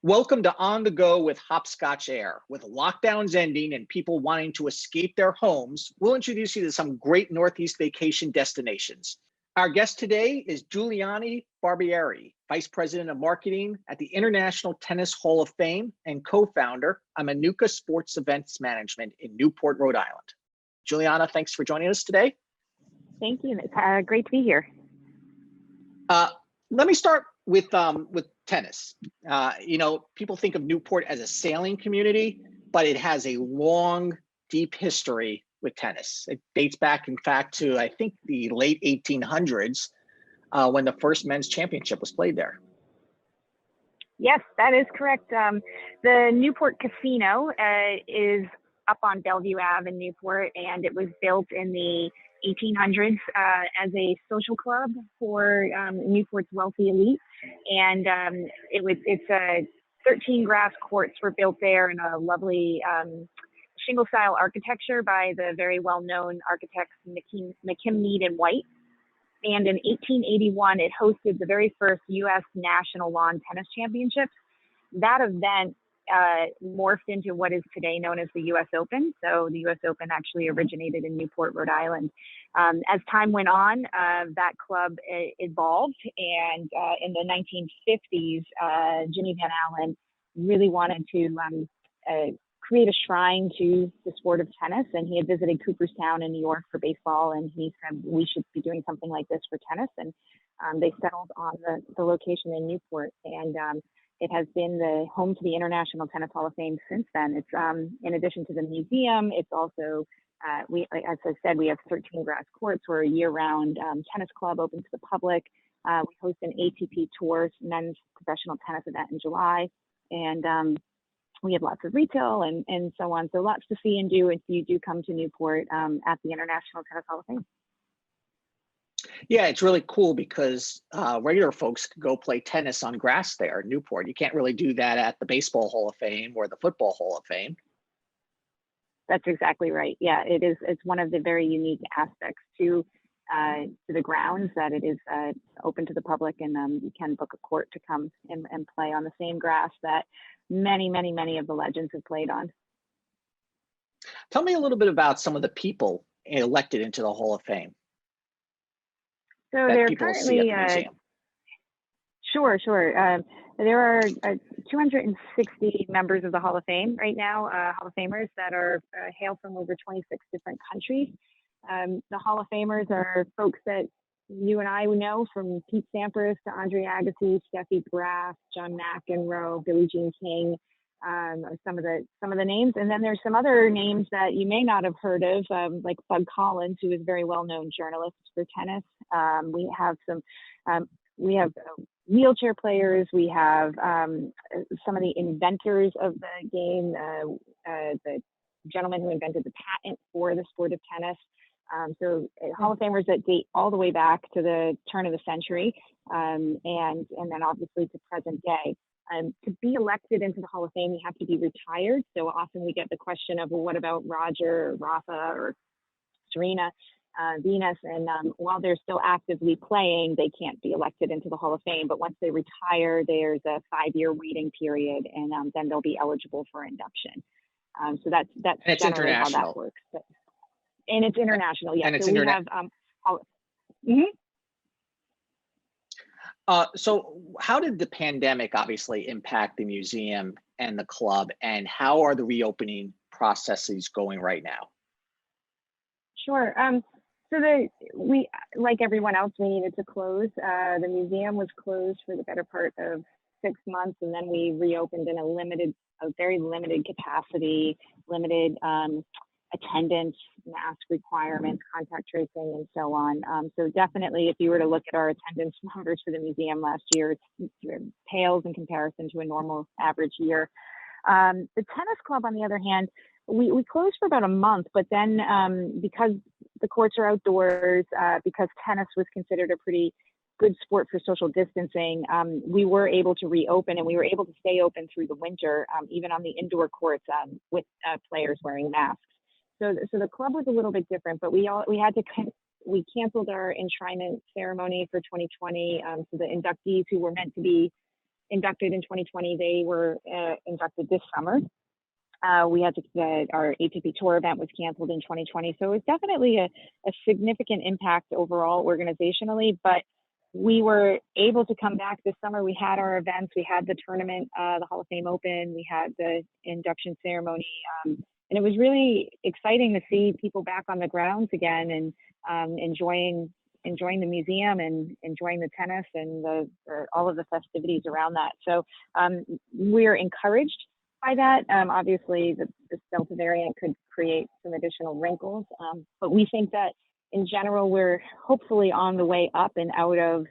Welcome to On the Go with Hopscotch Air. With lockdowns ending and people wanting to escape their homes, we'll introduce you to some great Northeast vacation destinations. Our guest today is Julianna Barbieri, Vice President of Marketing at the International Tennis Hall of Fame and co-founder of Manuka Sports Events Management in Newport, Rhode Island. Julianna, thanks for joining us today. Thank you. It's great to be here. Let me start with tennis. People think of Newport as a sailing community, but it has a long, deep history with tennis. It dates back, in fact, to, I think, the late 1800s when the first men's championship was played there. Yes, that is correct. The Newport Casino is up on Bellevue Ave in Newport, and it was built in the 1800s as a social club for Newport's wealthy elite. And it's 13 grass courts were built there in a lovely shingle style architecture by the very well-known architects McKim, and White. And in 1881, it hosted the very first U.S. National Lawn Tennis Championships. That event morphed into what is today known as the U.S. Open. So the U.S. Open actually originated in Newport, Rhode Island. As time went on, that club evolved, and in the 1950s, Jimmy Van Allen really wanted to create a shrine to the sport of tennis, and he had visited Cooperstown in New York for baseball, and he said we should be doing something like this for tennis, and they settled on the location in Newport, and it has been the home to the International Tennis Hall of Fame since then. It's in addition to the museum, it's also as I said, we have 13 grass courts. We're a year-round tennis club open to the public. We host an ATP Tour men's professional tennis event in July, and we have lots of retail and so on. So lots to see and do if you do come to Newport at the International Tennis Hall of Fame. Yeah, it's really cool because regular folks can go play tennis on grass there in Newport. You can't really do that at the Baseball Hall of Fame or the Football Hall of Fame. That's exactly right. Yeah, it is. It's one of the very unique aspects to the grounds that it is open to the public, and you can book a court to come and play on the same grass that many of the legends have played on. Tell me a little bit about some of the people elected into the Hall of Fame. So there are currently, sure. There are 260 members of the Hall of Fame right now, Hall of Famers that are hail from over 26 different countries. The Hall of Famers are folks that you and I know, from Pete Sampras to Andre Agassi, Steffi Graf, John McEnroe, Billie Jean King, are some of the names. And then there's some other names that you may not have heard of, like Bud Collins, who is a very well-known journalist for tennis. We have wheelchair players. We have some of the inventors of the game, the gentleman who invented the patent for the sport of tennis. So Hall of Famers that date all the way back to the turn of the century, and then obviously to present day. To be elected into the Hall of Fame, you have to be retired. So often we get the question of, well, what about Roger or Rafa or Serena, Venus? And while they're still actively playing, they can't be elected into the Hall of Fame. But once they retire, there's a 5-year waiting period, and then they'll be eligible for induction. So that's it's generally international. how that works. And it's international, yes. And it's so we have. So how did the pandemic obviously impact the museum and the club, and how are the reopening processes going right now? Sure. So we, like everyone else, we needed to close. The museum was closed for the better part of 6 months, and then we reopened in a very limited capacity, limited attendance, mask requirements, contact tracing, and so on. So definitely, if you were to look at our attendance numbers for the museum last year, it pales in comparison to a normal average year. The tennis club, on the other hand, we closed for about a month, but then because the courts are outdoors, because tennis was considered a pretty good sport for social distancing, we were able to reopen, and we were able to stay open through the winter, even on the indoor courts with players wearing masks. So the club was a little bit different, but we canceled our enshrinement ceremony for 2020. So the inductees who were meant to be inducted in 2020, they were inducted this summer. We had our ATP Tour event was canceled in 2020. So it was definitely a significant impact overall organizationally, but we were able to come back this summer. We had our events, we had the tournament, the Hall of Fame Open, we had the induction ceremony, and it was really exciting to see people back on the grounds again and enjoying the museum and enjoying the tennis and all of the festivities around that. So we're encouraged by that. Obviously, the Delta variant could create some additional wrinkles, but we think that in general, we're hopefully on the way up and out of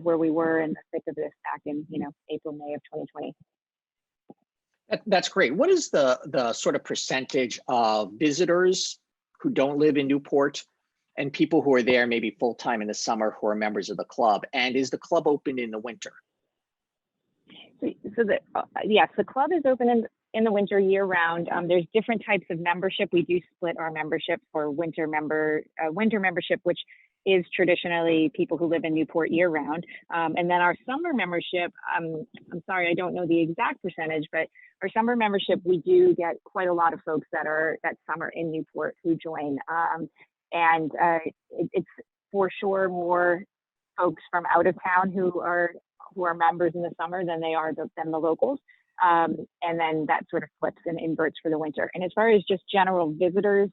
where we were in the thick of this back in April, May of 2020. That's great. What is the sort of percentage of visitors who don't live in Newport and people who are there maybe full time in the summer who are members of the club? And is the club open in the winter? Yes, the club is open in the winter year round. There's different types of membership. We do split our membership for winter membership, which is traditionally people who live in Newport year round. And then our summer membership, I'm sorry, I don't know the exact percentage, but our summer membership, we do get quite a lot of folks that summer in Newport who join. And it's for sure more folks from out of town who are members in the summer than the locals. And then that sort of flips and inverts for the winter. And as far as just general visitors,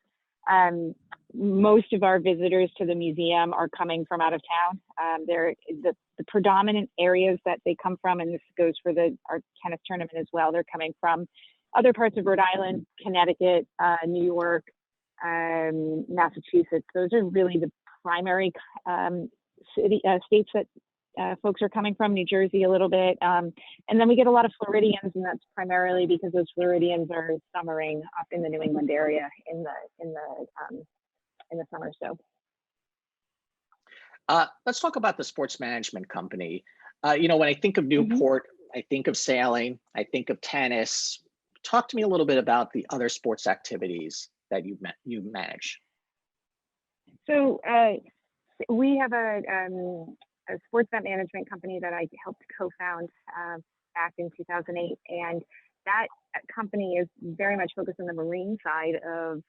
most of our visitors to the museum are coming from out of town. They're the predominant areas that they come from, and this goes for our tennis tournament as well. They're coming from other parts of Rhode Island, Connecticut, New York, Massachusetts. Those are really the primary states that folks are coming from. New Jersey a little bit, and then we get a lot of Floridians, and that's primarily because those Floridians are summering up in the New England area in the summer. So let's talk about the sports management company. When I think of Newport, I think of sailing, I think of tennis. Talk to me a little bit about the other sports activities that you manage. So we have a sports event management company that I helped co-found back in 2008, and that company is very much focused on the marine side of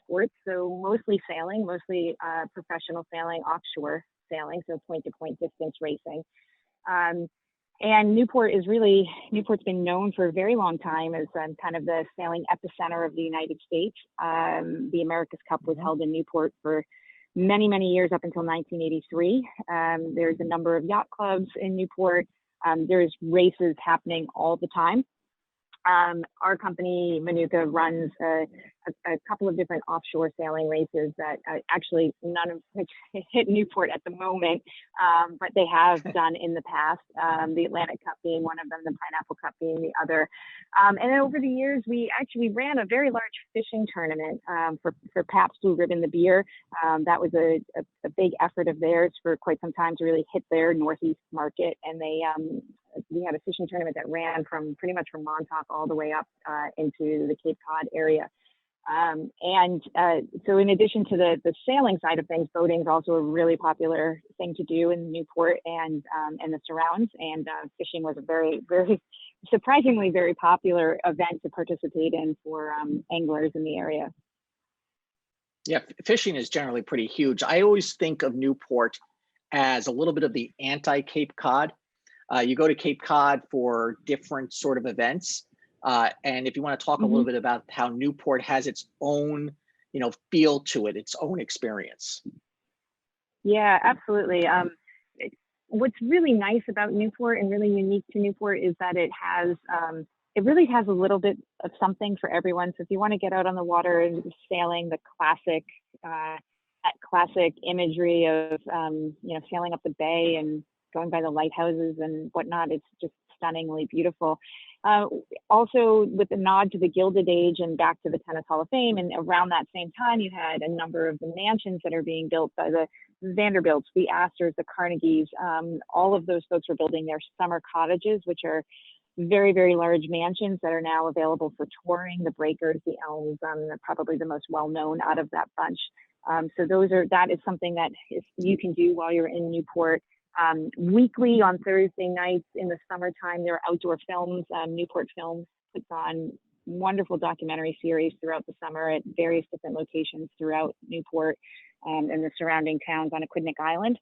sports. So mostly sailing, mostly professional sailing, offshore sailing, so point-to-point distance racing. And Newport's been known for a very long time as kind of the sailing epicenter of the United States. The America's Cup was held in Newport for many, many years up until 1983. There's a number of yacht clubs in Newport. There's races happening all the time. Our company, Manuka, runs a couple of different offshore sailing races that actually none of which hit Newport at the moment, but they have done in the past, the Atlantic Cup being one of them, the Pineapple Cup being the other. And then over the years, we actually ran a very large fishing tournament for Pabst Blue Ribbon, the beer. That was a big effort of theirs for quite some time to really hit their Northeast market. And we had a fishing tournament that ran pretty much from Montauk all the way up into the Cape Cod area. So in addition to the sailing side of things, boating is also a really popular thing to do in Newport and the surrounds. And fishing was a very, very surprisingly very popular event to participate in for anglers in the area. Yeah, fishing is generally pretty huge. I always think of Newport as a little bit of the anti-Cape Cod. You go to Cape Cod for different sort of events. And if you want to talk a little bit about how Newport has its own, feel to it, its own experience. Yeah, absolutely. What's really nice about Newport and really unique to Newport is that it really has a little bit of something for everyone. So if you want to get out on the water and sailing, the classic imagery of, sailing up the bay and going by the lighthouses and whatnot, it's just stunningly beautiful. Also, with a nod to the Gilded Age and back to the Tennis Hall of Fame, and around that same time, you had a number of the mansions that are being built by the Vanderbilts, the Astors, the Carnegies. All of those folks were building their summer cottages, which are very, very large mansions that are now available for touring. The Breakers, the Elms, are probably the most well-known out of that bunch. So that is something that you can do while you're in Newport. Weekly on Thursday nights in the summertime, there are outdoor films. Newport Films puts on wonderful documentary series throughout the summer at various different locations throughout Newport and the surrounding towns on Aquidneck Island.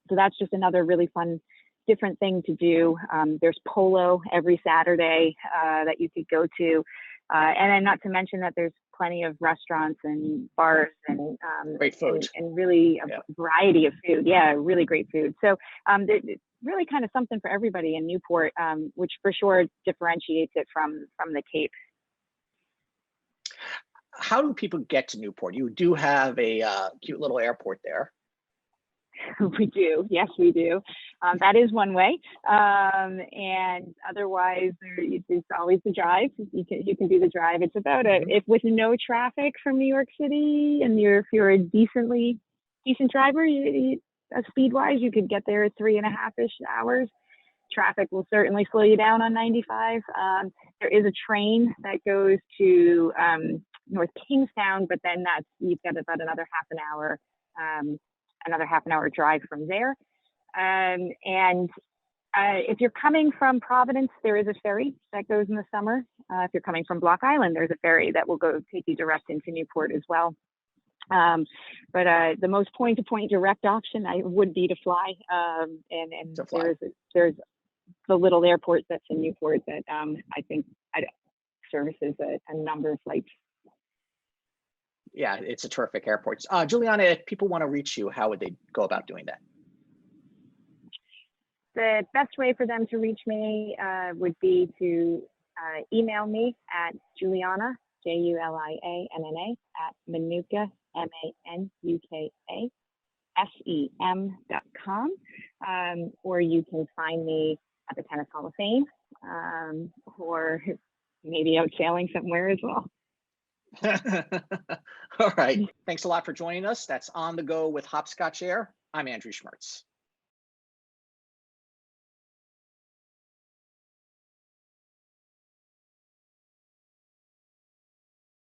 So that's just another really fun, different thing to do. There's polo every Saturday that you could go to. And then not to mention that there's plenty of restaurants and bars and great food and really a variety of food. Yeah, really great food. So it's really kind of something for everybody in Newport, which for sure differentiates it from the Cape. How do people get to Newport? You do have a cute little airport there. We do. Yes, we do. That is one way. And otherwise, it's always the drive. You can do the drive. It's about if with no traffic from New York City, and if you're a decent driver, speed wise, you could get there at 3.5-ish hours. Traffic will certainly slow you down on 95. There is a train that goes to North Kingstown, but then you've got about another half an hour drive from there. And if you're coming from Providence, there is a ferry that goes in the summer. If you're coming from Block Island, there's a ferry that will go take you direct into Newport as well. But the most point-to-point direct option would be to fly. And to fly. There's the little airport that's in Newport that I think services a number of flights. Yeah, it's a terrific airport. Julianna, if people want to reach you, how would they go about doing that? The best way for them to reach me would be to email me at Julianna, Julianna, at Manuka, MANUKA, SEM.com. Or you can find me at the Tennis Hall of Fame, or maybe out sailing somewhere as well. All right. Thanks a lot for joining us. That's On the Go with Hopscotch Air. I'm Andrew Schmertz.